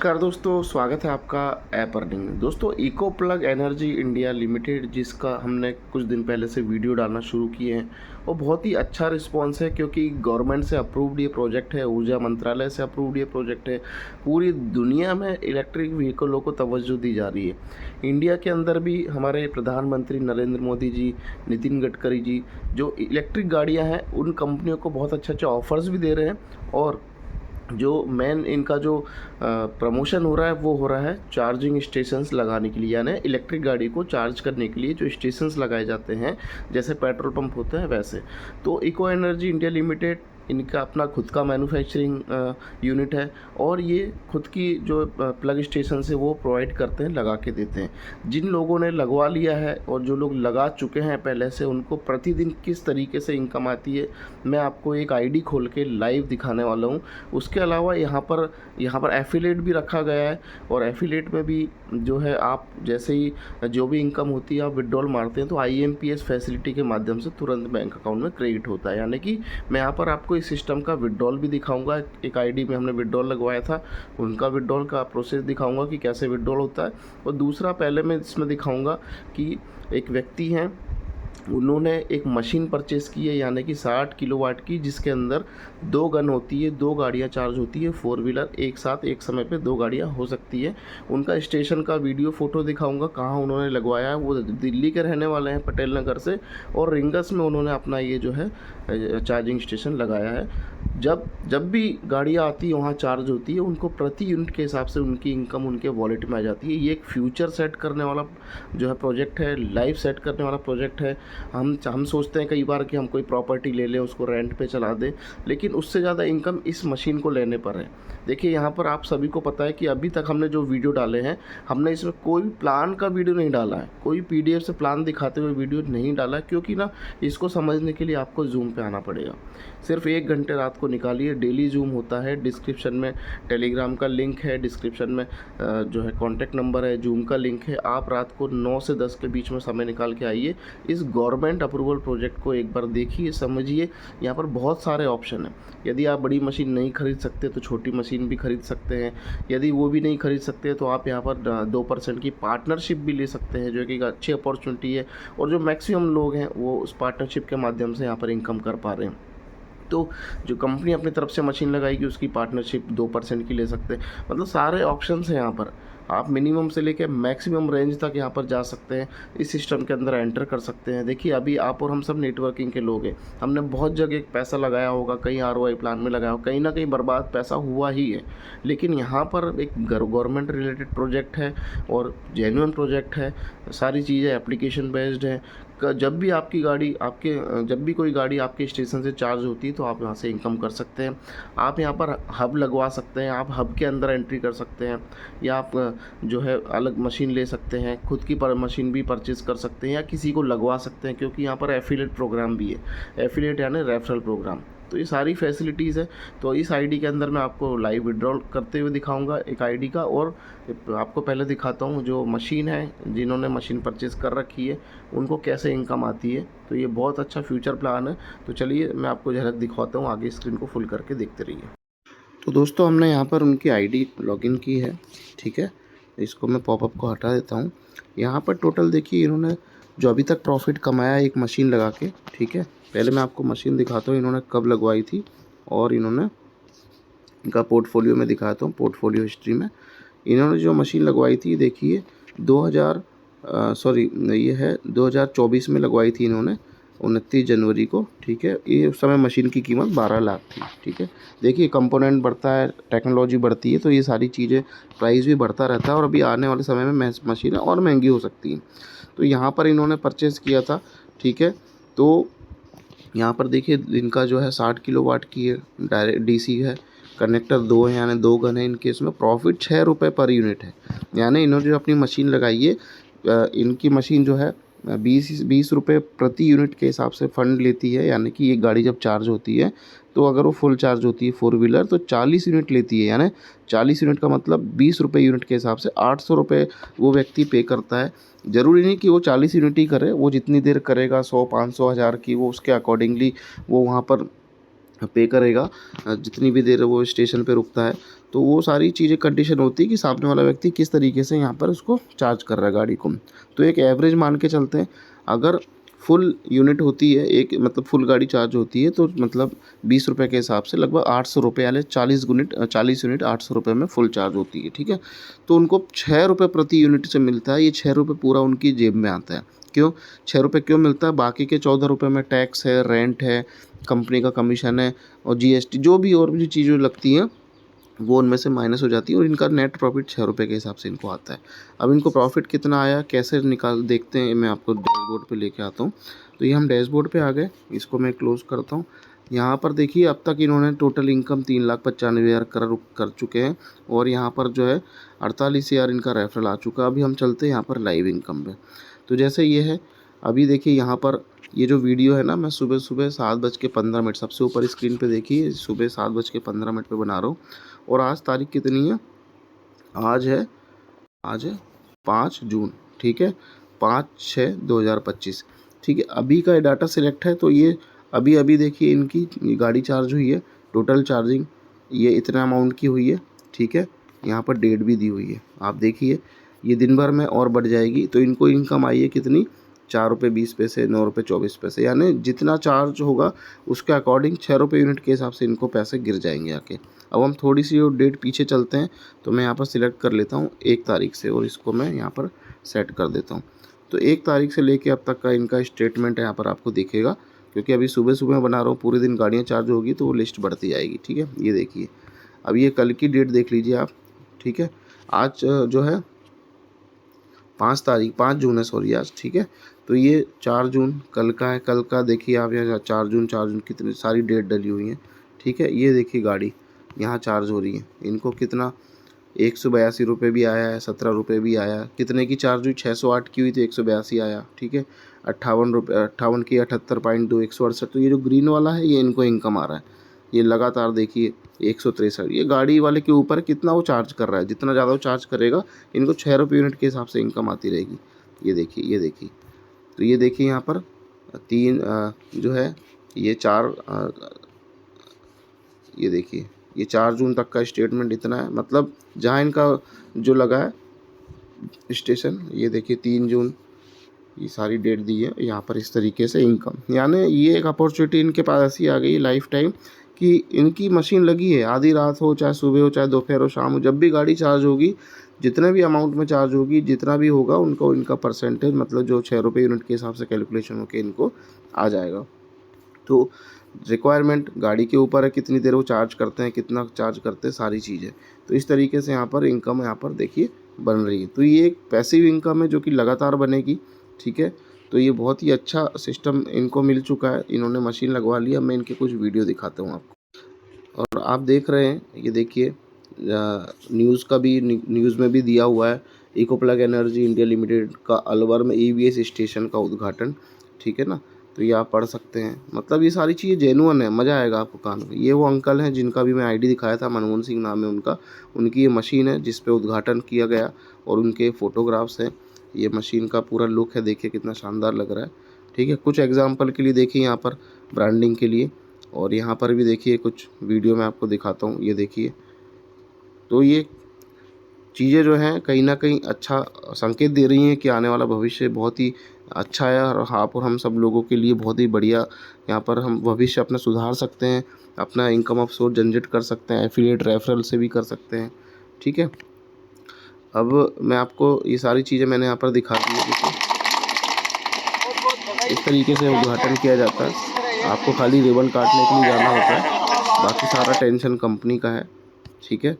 नमस्कार दोस्तों, स्वागत है आपका ऐप अर्निंग में। दोस्तों, eco plug energy India limited, जिसका हमने कुछ दिन पहले से वीडियो डालना शुरू किए हैं, वो बहुत ही अच्छा रिस्पांस है क्योंकि गवर्नमेंट से अप्रूव्ड ये प्रोजेक्ट है, ऊर्जा मंत्रालय से अप्रूव्ड ये प्रोजेक्ट है। पूरी दुनिया में इलेक्ट्रिक व्हीकलों को तवज्जो दी जा रही है। इंडिया के अंदर भी हमारे प्रधानमंत्री नरेंद्र मोदी जी, नितिन गडकरी जी, जो इलेक्ट्रिक गाड़ियाँ हैं उन कंपनियों को बहुत अच्छे अच्छे ऑफर्स भी दे रहे हैं। और जो मेन इनका जो प्रमोशन हो रहा है वो हो रहा है चार्जिंग स्टेशंस लगाने के लिए, यानी इलेक्ट्रिक गाड़ी को चार्ज करने के लिए जो स्टेशंस लगाए जाते हैं, जैसे पेट्रोल पंप होते हैं वैसे। तो इको एनर्जी इंडिया लिमिटेड, इनका अपना खुद का मैन्युफैक्चरिंग यूनिट है और ये खुद की जो प्लग स्टेशन है वो प्रोवाइड करते हैं, लगा के देते हैं। जिन लोगों ने लगवा लिया है और जो लोग लगा चुके हैं पहले से, उनको प्रतिदिन किस तरीके से इनकम आती है मैं आपको एक आईडी खोल के लाइव दिखाने वाला हूँ। उसके अलावा यहाँ पर एफिलेट भी रखा गया है और एफिलेट में भी जो है आप जैसे ही जो भी इनकम होती है आप विड्रॉल मारते हैं तो IMPS फैसिलिटी के माध्यम से तुरंत बैंक अकाउंट में क्रेडिट होता है। यानी कि मैं यहाँ पर आपको इस सिस्टम का विड्रॉल भी दिखाऊंगा। एक आईडी में हमने विड्रॉल लगवाया था, उनका विड्रॉल का प्रोसेस दिखाऊंगा कि कैसे विड्रॉल होता है। और दूसरा, पहले मैं इसमें दिखाऊंगा कि एक व्यक्ति हैं, उन्होंने एक मशीन परचेज़ की है, यानी कि 60 किलोवाट की, जिसके अंदर 2 गन होती है, 2 गाड़ियाँ चार्ज होती है, 4 व्हीलर एक साथ एक समय पे 2 गाड़ियाँ हो सकती है। उनका स्टेशन का वीडियो फ़ोटो दिखाऊंगा, कहाँ उन्होंने लगवाया है। वो दिल्ली के रहने वाले हैं, पटेल नगर से, और रिंगस में उन्होंने अपना ये जो है चार्जिंग स्टेशन लगाया है। जब जब भी गाड़ियाँ आती है वहाँ चार्ज होती है, उनको प्रति यूनिट के हिसाब से उनकी इनकम उनके वॉलेट में आ जाती है। ये एक फ्यूचर सेट करने वाला जो है प्रोजेक्ट है, लाइफ सेट करने वाला प्रोजेक्ट है। हम सोचते हैं कई बार कि हम कोई प्रॉपर्टी ले लें, उसको रेंट पे चला दें, लेकिन उससे ज़्यादा इनकम इस मशीन को लेने पर है। देखिए, यहाँ पर आप सभी को पता है कि अभी तक हमने जो वीडियो डाले हैं, हमने इसमें कोई प्लान का वीडियो नहीं डाला है, कोई PDF से प्लान दिखाते हुए वीडियो नहीं डाला है, क्योंकि ना इसको समझने के लिए आपको जूम पे आना पड़ेगा। सिर्फ 1 घंटे रात को निकालिए, डेली जूम होता है। डिस्क्रिप्शन में टेलीग्राम का लिंक है, डिस्क्रिप्शन में जो है कॉन्टैक्ट नंबर है, जूम का लिंक है। आप रात को 9 से 10 के बीच में समय निकाल के आइए, इस गवर्नमेंट अप्रूवल प्रोजेक्ट को एक बार देखिए, समझिए। यहाँ पर बहुत सारे ऑप्शन हैं। यदि आप बड़ी मशीन नहीं खरीद सकते तो छोटी मशीन भी खरीद सकते हैं। यदि वो भी नहीं खरीद सकते तो आप यहाँ पर 2% की पार्टनरशिप भी ले सकते हैं, जो कि एक अच्छी अपॉर्चुनिटी है। और जो मैक्सिमम लोग हैं वो उस पार्टनरशिप के माध्यम से यहाँ पर इनकम कर पा रहे हैं। तो जो कंपनी अपनी तरफ से मशीन लगाएगी उसकी पार्टनरशिप 2% की ले सकते हैं। मतलब सारे ऑप्शंस हैं यहाँ पर। आप मिनिमम से लेकर मैक्सिमम रेंज तक यहाँ पर जा सकते हैं, इस सिस्टम के अंदर एंटर कर सकते हैं। देखिए, अभी आप और हम सब नेटवर्किंग के लोग हैं, हमने बहुत जगह पैसा लगाया होगा, कहीं ROI प्लान में लगाया होगा, कहीं ना कहीं बर्बाद पैसा हुआ ही है। लेकिन यहाँ पर एक गवर्नमेंट रिलेटेड प्रोजेक्ट है और जेन्युइन प्रोजेक्ट है, सारी चीज़ें एप्लीकेशन बेस्ड है। जब भी आपकी गाड़ी जब भी कोई गाड़ी आपके स्टेशन से चार्ज होती है तो आप यहाँ से इनकम कर सकते हैं। आप यहाँ पर हब लगवा सकते हैं, आप हब के अंदर एंट्री कर सकते हैं, या आप जो है अलग मशीन ले सकते हैं, खुद की मशीन भी परचेज़ कर सकते हैं, या किसी को लगवा सकते हैं, क्योंकि यहाँ पर एफिलिएट प्रोग्राम भी है। एफिलिएट यानी रेफरल प्रोग्राम। तो ये सारी फैसिलिटीज़ है। तो इस आईडी के अंदर मैं आपको लाइव विड्रॉल करते हुए दिखाऊंगा एक आईडी का, और आपको पहले दिखाता हूँ जो मशीन है, जिन्होंने मशीन परचेज़ कर रखी है उनको कैसे इनकम आती है। तो ये बहुत अच्छा फ्यूचर प्लान है। तो चलिए मैं आपको झलक दिखाता हूँ, आगे स्क्रीन को फुल करके देखते रहिए। तो दोस्तों, हमने यहाँ पर उनकी आईडी लॉगिन की है, ठीक है। इसको मैं पॉपअप को हटा देता हूँ। यहाँ पर टोटल देखिए, इन्होंने जो अभी तक प्रॉफिट कमाया है एक मशीन लगा के, ठीक है। पहले मैं आपको मशीन दिखाता हूँ इन्होंने कब लगवाई थी, और इन्होंने इनका पोर्टफोलियो में दिखाता हूँ। पोर्टफोलियो हिस्ट्री में इन्होंने जो मशीन लगवाई थी, देखिए 2024 में लगवाई थी इन्होंने, 29 जनवरी को, ठीक है। ये उस समय मशीन की कीमत 12 लाख थी, ठीक है। देखिए, कंपोनेंट बढ़ता है, टेक्नोलॉजी बढ़ती है, तो ये सारी चीज़ें, प्राइस भी बढ़ता रहता है, और अभी आने वाले समय में मशीनें और महंगी हो सकती हैं। तो यहाँ पर इन्होंने परचेज़ किया था, ठीक है। तो यहाँ पर देखिए, इनका जो है 60 किलोवाट की है, डायरेक्ट DC है, कनेक्टर 2 है, यानी 2 गन है इनके। इसमें प्रॉफिट 6 रुपये पर यूनिट है। यानी इन्होंने जो अपनी मशीन लगाई है, इनकी मशीन जो है 20 रुपये प्रति यूनिट के हिसाब से फ़ंड लेती है। यानी कि एक गाड़ी जब चार्ज होती है तो अगर वो फुल चार्ज होती है 4 व्हीलर तो 40 यूनिट लेती है। यानी 40 यूनिट का मतलब 20 रुपये यूनिट के हिसाब से 800 रुपये वो व्यक्ति पे करता है। ज़रूरी नहीं कि वो 40 यूनिट ही करे, वो जितनी देर करेगा 100, 500, 1000 की, वो उसके अकॉर्डिंगली वो वहाँ पर पे करेगा, जितनी भी देर वो स्टेशन पे रुकता है। तो वो सारी चीज़ें कंडीशन होती है कि सामने वाला व्यक्ति किस तरीके से यहाँ पर उसको चार्ज कर रहा है गाड़ी को। तो एक एवरेज मान के चलते हैं, अगर फुल यूनिट होती है एक, मतलब फुल गाड़ी चार्ज होती है तो मतलब 20 रुपये के हिसाब से लगभग 800 रुपये, यानी 40 यूनिट 800 रुपये में फुल चार्ज होती है, ठीक है। तो उनको 6 रुपये प्रति यूनिट से मिलता है, ये 6 रुपये पूरा उनकी जेब में आता है। क्यों 6 रुपये क्यों मिलता है? बाकी के 14 रुपये में टैक्स है, रेंट है, कंपनी का कमीशन है और जीएसटी जो भी और भी चीज़ें लगती हैं वो उनमें से माइनस हो जाती है और इनका नेट प्रॉफिट 6 रुपये के हिसाब से इनको आता है। अब इनको प्रॉफिट कितना आया कैसे निकाल देखते हैं, मैं आपको डैशबोर्ड पे लेके आता हूँ। तो ये हम डैशबोर्ड पे आ गए, इसको मैं क्लोज़ करता हूँ। यहाँ पर देखिए अब तक इन्होंने टोटल इनकम 3,95,000 कर चुके हैं और यहाँ पर जो है 48,000 इनका रेफरल आ चुका है। अभी हम चलते हैं यहाँ पर लाइव इनकम पे। तो जैसे ये है, अभी देखिए यहाँ पर ये जो वीडियो है ना, मैं सुबह 7:15 सबसे ऊपर स्क्रीन पे देखिए, सुबह 7:15 पे बना रहा हूँ। और आज तारीख कितनी है? आज है 5 जून, ठीक है, 5/6/2025, ठीक है। अभी का डाटा सिलेक्ट है तो ये अभी अभी देखिए इनकी ये गाड़ी चार्ज हुई है, टोटल चार्जिंग ये इतना अमाउंट की हुई है, ठीक है। यहाँ पर डेट भी दी हुई है, आप देखिए ये दिन भर में और बढ़ जाएगी। तो इनको इनकम आई है कितनी? 4 रुपये 20 पैसे, 9 रुपये 24 पैसे, यानी जितना चार्ज होगा उसके अकॉर्डिंग 6 रुपये यूनिट के हिसाब से इनको पैसे गिर जाएंगे आके। अब हम थोड़ी सी और डेट पीछे चलते हैं, तो मैं यहाँ पर सिलेक्ट कर लेता हूँ 1 तारीख से और इसको मैं यहाँ पर सेट कर देता हूँ। तो 1 तारीख से लेके अब तक का इनका स्टेटमेंट यहाँ पर आपको दिखेगा, क्योंकि अभी सुबह सुबह बना रहा हूँ, पूरे दिन गाड़ियाँ चार्ज होगी तो वो लिस्ट बढ़ती जाएगी, ठीक है। ये देखिए अब ये कल की डेट देख लीजिए आप, ठीक है। आज जो है 5 जून है, सॉरी आज, ठीक है। तो ये 4 जून कल का है, कल का देखिए आप यहाँ 4 जून कितनी सारी डेट डली हुई हैं, ठीक है। ये देखिए गाड़ी यहाँ चार्ज हो रही है, इनको कितना 182 रुपये भी आया है, 17 रुपये भी आया। कितने की चार्ज हुई? 608 की हुई तो 182 आया, ठीक है। 58 की 78.2 168। तो ये जो ग्रीन वाला है ये इनको इनकम आ रहा है, ये लगातार देखिए 163। ये गाड़ी वाले के ऊपर कितना वो चार्ज कर रहा है, जितना ज़्यादा वो चार्ज करेगा इनको 6 रुपये यूनिट के हिसाब से इनकम आती रहेगी। ये देखिए ये देखिए, तो ये देखिए यहाँ पर 3 जो है ये 4, ये देखिए ये 4 जून तक का स्टेटमेंट इतना है, मतलब जहाँ इनका जो लगा है स्टेशन, ये देखिए 3 जून, ये सारी डेट दी है यहाँ पर। इस तरीके से इनकम, यानी ये एक अपॉर्चुनिटी इनके पास ऐसी आ गई लाइफ टाइम कि इनकी मशीन लगी है, आधी रात हो चाहे सुबह हो चाहे दोपहर हो शाम हो, जब भी गाड़ी चार्ज होगी, जितने भी अमाउंट में चार्ज होगी, जितना भी होगा उनको इनका परसेंटेज, मतलब जो 6 रुपये यूनिट के हिसाब से कैलकुलेशन होकर इनको आ जाएगा। तो रिक्वायरमेंट गाड़ी के ऊपर है, कितनी देर वो चार्ज करते हैं, कितना चार्ज करते हैं, सारी चीज़ें। तो इस तरीके से यहाँ पर इनकम यहाँ पर देखिए बन रही है। तो ये एक पैसिव इनकम है जो कि लगातार बनेगी, ठीक है। तो ये बहुत ही अच्छा सिस्टम इनको मिल चुका है, इन्होंने मशीन लगवा लिया। मैं इनके कुछ वीडियो दिखाता हूँ आपको। और आप देख रहे हैं, ये देखिए न्यूज़ का भी, न्यूज़ में भी दिया हुआ है, eco plug energy India limited का अलवर में ईवीएस स्टेशन का उद्घाटन, ठीक है ना। तो ये आप पढ़ सकते हैं, मतलब ये सारी चीज़ें जेन्युइन है, मज़ा आएगा आपको कान में। ये वो अंकल हैं जिनका भी मैं आईडी दिखाया था, मनमोहन सिंह नाम है उनका, उनकी ये मशीन है जिस पे उद्घाटन किया गया और उनके फ़ोटोग्राफ्स हैं। ये मशीन का पूरा लुक है, देखिए कितना शानदार लग रहा है, ठीक है। कुछ एग्जांपल के लिए देखिए यहाँ पर ब्रांडिंग के लिए, और यहाँ पर भी देखिए कुछ वीडियो मैं आपको दिखाता हूँ, ये देखिए। तो ये चीज़ें जो हैं कहीं ना कहीं अच्छा संकेत दे रही हैं कि आने वाला भविष्य बहुत ही अच्छा है, और आप और हम सब लोगों के लिए बहुत ही बढ़िया, यहाँ पर हम भविष्य अपना सुधार सकते हैं, अपना इनकम ऑफ सोर्स जनरेट कर सकते हैं, एफिलिएट रेफरल से भी कर सकते हैं, ठीक है। अब मैं आपको ये सारी चीज़ें मैंने यहाँ पर दिखा दी है, देखिए इस तरीके से उद्घाटन किया जाता है। आपको खाली रिबन काटने के लिए जाना होता है, बाकी सारा टेंशन कंपनी का है, ठीक है।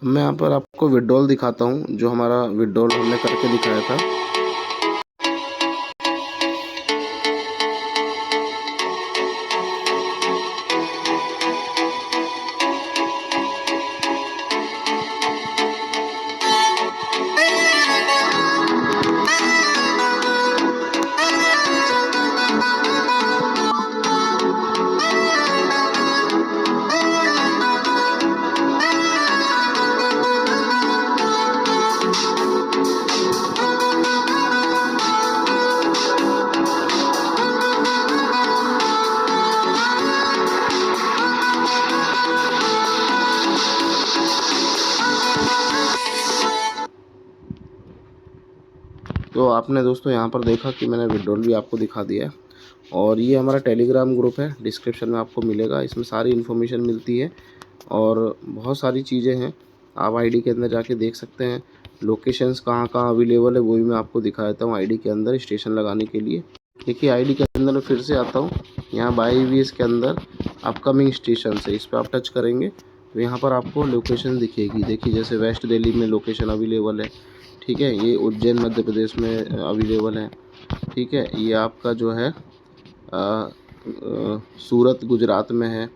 मैं यहाँ पर आपको विड्रॉल दिखाता हूँ, जो हमारा विड्रॉल हमने करके दिखाया था। तो आपने दोस्तों यहाँ पर देखा कि मैंने विड्रॉल भी आपको दिखा दिया है। और ये हमारा टेलीग्राम ग्रुप है, डिस्क्रिप्शन में आपको मिलेगा, इसमें सारी इन्फॉर्मेशन मिलती है और बहुत सारी चीज़ें हैं। आप आईडी के अंदर जाके देख सकते हैं, लोकेशंस कहाँ कहाँ अवेलेबल है वो भी मैं आपको दिखा देता हूँ आईडी के अंदर स्टेशन लगाने के लिए। देखिए आईडी के अंदर मैं फिर से आता हूँ, यहाँ बाई ईवीएस के अंदर अपकमिंग स्टेशन है, इस पर आप टच करेंगे तो यहाँ पर आपको लोकेशन दिखेगी। देखिए जैसे वेस्ट दिल्ली में लोकेशन अवेलेबल है, ठीक है, ये उज्जैन मध्य प्रदेश में अवेलेबल है, ठीक है, ये आपका जो है सूरत गुजरात में है,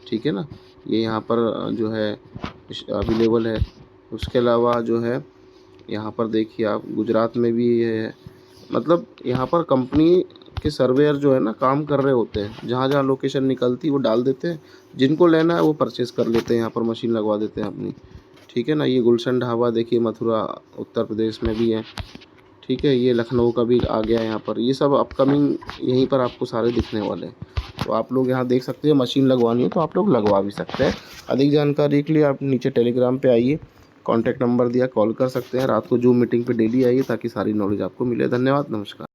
ठीक है ना, ये यहाँ पर जो है अवेलेबल है। उसके अलावा जो है यहाँ पर देखिए आप गुजरात में भी ये है, मतलब यहाँ पर कंपनी के सर्वेयर जो है ना काम कर रहे होते हैं, जहाँ जहाँ लोकेशन निकलती है वो डाल देते हैं, जिनको लेना है वो परचेज़ कर लेते हैं, यहाँ पर मशीन लगवा देते हैं अपनी, ठीक है ना। ये गुलशन ढाबा देखिए मथुरा उत्तर प्रदेश में भी है, ठीक है, ये लखनऊ का भी आ गया यहाँ पर, ये सब अपकमिंग यहीं पर आपको सारे दिखने वाले हैं। तो आप लोग यहाँ देख सकते हैं, मशीन लगवानी है तो आप लोग लगवा भी सकते हैं। अधिक जानकारी के लिए आप नीचे टेलीग्राम पे आइए, कॉन्टैक्ट नंबर दिया, कॉल कर सकते हैं। रात को जूम मीटिंग पे डेली आइए ताकि सारी नॉलेज आपको मिले। धन्यवाद, नमस्कार।